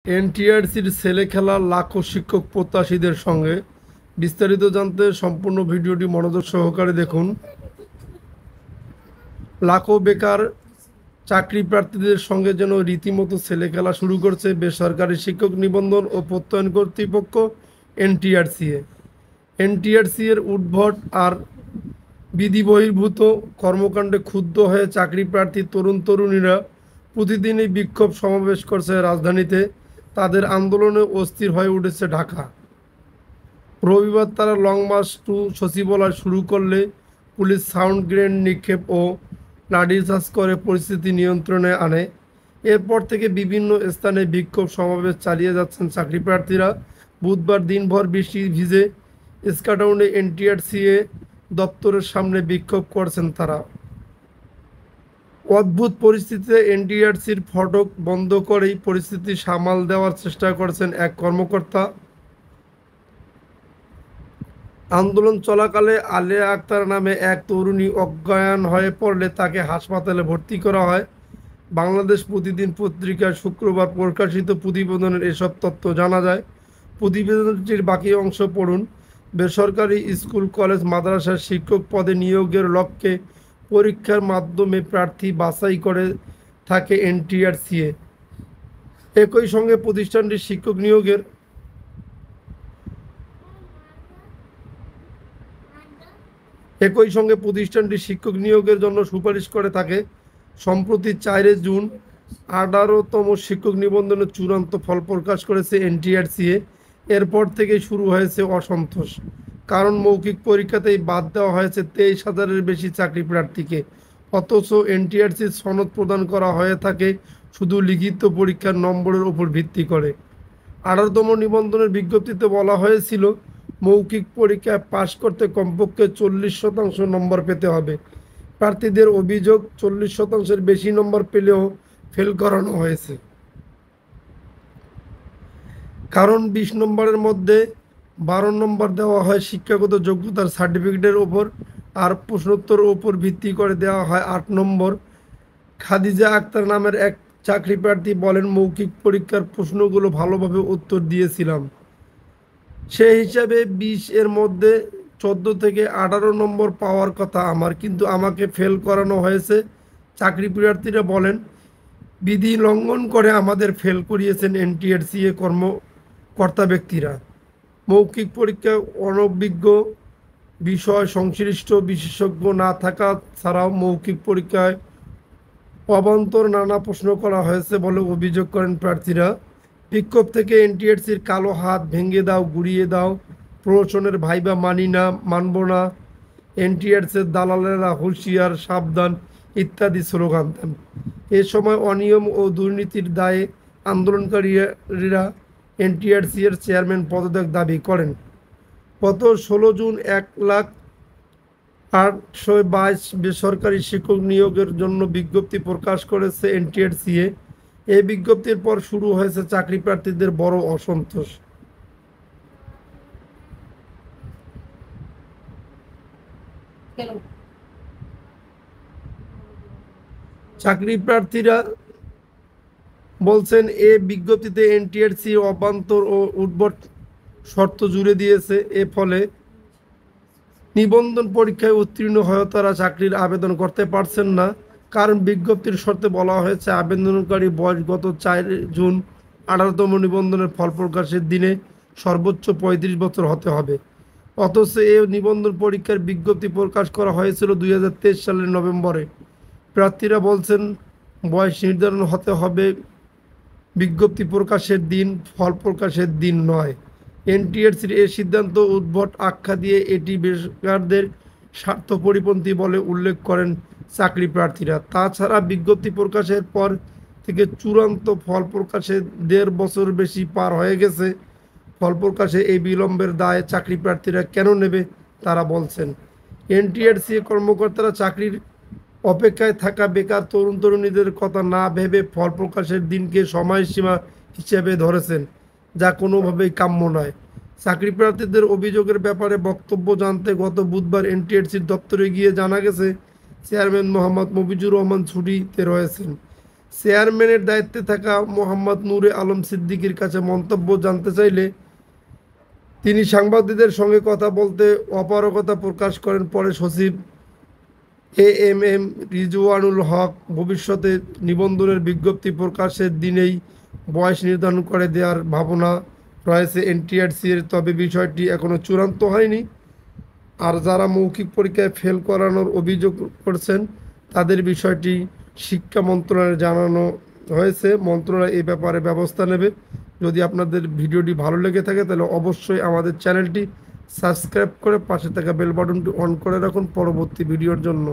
এনটিআরসির ছেলে খেলা লাখো শিক্ষক প্রত্যাশীদের সঙ্গে বিস্তারিত জানতে সম্পূর্ণ ভিডিওটি মনোযোগ সহকারে দেখুন। লাখো বেকার চাকরি প্রার্থীদের সঙ্গে যেন রীতিমতো ছেলে খেলা শুরু করছে বেসরকারি শিক্ষক নিবন্ধন ও প্রত্যয়ন কর্তৃপক্ষ এনটিআরসি এর উদ্ভট আর বিধি বহির্ভূত কর্মকাণ্ডে ক্ষুব্ধ হয়ে চাকরি প্রার্থী তরুণ তরুণীরা প্রতিদিনই বিক্ষোভ সমাবেশ করছে রাজধানীতে। তাদের আন্দোলনে অস্থির হয়ে উঠেছে ঢাকা। রবিবার তারা লং মার্চ টু সচিবালয় শুরু করলে পুলিশ সাউন্ড গ্রেনেড নিক্ষেপ ও লাঠিচার্জ করে পরিস্থিতি নিয়ন্ত্রণে আনে। এরপর থেকে বিভিন্ন স্থানে বিক্ষোভ সমাবেশ চালিয়ে যাচ্ছেন চাকরি প্রার্থীরা। বুধবার দিনভর বৃষ্টি ভিজে স্কাটাউনে এনটিআরসিএ দপ্তরের সামনে বিক্ষোভ করছেন তারা। অদ্ভুত পরিস্থিতিতে এনটিআরসির ফটক বন্ধ করেই পরিস্থিতি সামাল দেওয়ার চেষ্টা করছেন এক কর্মকর্তা। আন্দোলন চলাকালে আলেয়া আক্তার নামে এক তরুণী অজ্ঞান হয়ে পড়লে তাকে হাসপাতালে ভর্তি করা হয়। বাংলাদেশ প্রতিদিন পত্রিকায় শুক্রবার প্রকাশিত প্রতিবেদনের এসব তথ্য জানা যায়। প্রতিবেদনটির বাকি অংশ পড়ুন। বেসরকারি স্কুল কলেজ মাদ্রাসার শিক্ষক পদে নিয়োগের লক্ষ্যে পরীক্ষার মাধ্যমে প্রার্থী বাছাই করে থাকে এনটিআরসিএ। একই সঙ্গে প্রতিষ্ঠানটি শিক্ষক নিয়োগের জন্য সুপারিশ করে থাকে। সম্প্রতি 4 জুন 18তম শিক্ষক নিবন্ধনের চূড়ান্ত ফল প্রকাশ করেছে এনটিআরসিএ। এরপর থেকে শুরু হয়েছে অসন্তোষ, কারণ মৌখিক পরীক্ষাতেই বাদ দেওয়া হয়েছে 23,000-এর বেশি চাকরি প্রার্থীকে। অথচ এনটিআরসির সনদ প্রদান করা হয়ে থাকে শুধু লিখিত পরীক্ষার নম্বরের উপর ভিত্তি করে। 18তম নিবন্ধনের বিজ্ঞপ্তিতে বলা হয়েছিল মৌখিক পরীক্ষায় পাশ করতে কমপক্ষে 40% নম্বর পেতে হবে। প্রার্থীদের অভিযোগ 40%-এর বেশি নম্বর পেলেও ফেল করানো হয়েছে। কারণ 20 নম্বরের মধ্যে 12 নম্বর দেওয়া হয় শিক্ষাগত যোগ্যতার সার্টিফিকেটের ওপর, আর প্রশ্নোত্তরের ওপর ভিত্তি করে দেওয়া হয় 8 নম্বর। খাদিজা আক্তার নামের এক চাকরি প্রার্থী বলেন, মৌখিক পরীক্ষার প্রশ্নগুলো ভালোভাবে উত্তর দিয়েছিলাম, সেই হিসাবে 20-এর মধ্যে 14 থেকে 18 নম্বর পাওয়ার কথা আমার, কিন্তু আমাকে ফেল করানো হয়েছে। চাকরি প্রার্থীরা বলেন, বিধি লঙ্ঘন করে আমাদের ফেল করিয়েছেন এনটিআরসিএ কর্মকর্তা ব্যক্তিরা। মৌখিক পরীক্ষায় অনভিজ্ঞ, বিষয় সংশ্লিষ্ট বিশেষজ্ঞ না থাকা ছাড়াও মৌখিক পরীক্ষায় অবান্তর নানা প্রশ্ন করা হয়েছে বলে অভিযোগ করেন প্রার্থীরা। বিক্ষোভ থেকে এনটিআরসির কালো হাত ভেঙে দাও, গুড়িয়ে দাও, প্রহসনের ভাইবা মানব না, এনটিআরসির দালালেরা হুঁশিয়ার, সাবধান ইত্যাদি স্লোগান দেন। এ সময় অনিয়ম ও দুর্নীতির দায়ে আন্দোলনকারীরা এনটিআরসি এর চেয়ারম্যান পদত্যাগ দাবি করেন। গত 16 জুন 1,0822 বেসরকারি শিক্ষক নিয়োগের জন্য বিজ্ঞপ্তি প্রকাশ করেছে এনটিআরসিএ। এই বিজ্ঞপ্তির পর শুরু হয়েছে চাকরি প্রার্থীদের বড় অসন্তোষ। চাকরি প্রার্থীরা বলছেন, এ বিজ্ঞপ্তিতে এনটিআরসি অবান্তর ও উদ্ভট শর্ত জুড়ে দিয়েছে। এ ফলে নিবন্ধন পরীক্ষায় উত্তীর্ণ হয়েও তারা চাকরির আবেদন করতে পারছেন না। কারণ বিজ্ঞপ্তির শর্তে বলা হয়েছে আবেদনকারী বয়স গত 4 জুন 18তম নিবন্ধনের ফল প্রকাশের দিনে সর্বোচ্চ 35 বছর হতে হবে। অথচ এ নিবন্ধন পরীক্ষার বিজ্ঞপ্তি প্রকাশ করা হয়েছিল 2023 সালের নভেম্বরে। প্রার্থীরা বলছেন, বয়স নির্ধারণ হতে হবে বিজ্ঞপ্তি প্রকাশের দিন, ফল প্রকাশের দিন নয়। এনটিআরসির এই সিদ্ধান্ত উদ্ভট আখ্যা দিয়ে এটি বেকারদের স্বার্থ পরিপন্থী বলে উল্লেখ করেন চাকরি প্রার্থীরা। তাছাড়া বিজ্ঞপ্তি প্রকাশের পর থেকে চূড়ান্ত ফল প্রকাশে 1.5 বছর বেশি পার হয়ে গেছে। ফল প্রকাশে এই বিলম্বের দায় চাকরি প্রার্থীরা কেন নেবে তারা বলছেন। এনটিআরসি কর্মকর্তারা চাকরির অপেক্ষায় থাকা বেকার তরুণ তরুণীদের কথা না ভেবে ফল প্রকাশের দিনকে সময়সীমা হিসেবে ধরেছেন, যা কোনোভাবেই কাম্য নয়। চাকরি প্রার্থীদের অভিযোগের ব্যাপারে বক্তব্য জানতে গত বুধবার এনটিআরসির দপ্তরে গিয়ে জানা গেছে চেয়ারম্যান মোহাম্মদ মফিজুর রহমান ছুটিতে রয়েছেন। চেয়ারম্যানের দায়িত্বে থাকা মোহাম্মদ নূরে আলম সিদ্দিকীর কাছে মন্তব্য জানতে চাইলে তিনি সাংবাদিকদের সঙ্গে কথা বলতে অপারগতা প্রকাশ করেন। পরে সচিব এএমএম রিজওয়ানুল হক ভবিষ্যতে নিবন্ধনের বিজ্ঞপ্তি প্রকাশের দিনেই বয়স নির্ধারণ করে দেওয়ার ভাবনা রয়েছে এনটিআরসি এর, তবে বিষয়টি এখনো চূড়ান্ত হয়নি। আর যারা মৌখিক পরীক্ষায় ফেল করানোর অভিযোগ করছেন তাদের বিষয়টি শিক্ষা মন্ত্রণালয়ে জানানো হয়েছে। মন্ত্রণালয় এই ব্যাপারে ব্যবস্থা নেবে। যদি আপনাদের ভিডিওটি ভালো লেগে থাকে তাহলে অবশ্যই আমাদের চ্যানেলটি সাবস্ক্রাইব করে পাশে থাকা বেল বাটনটি অন করে রাখুন পরবর্তী ভিডিওর জন্য।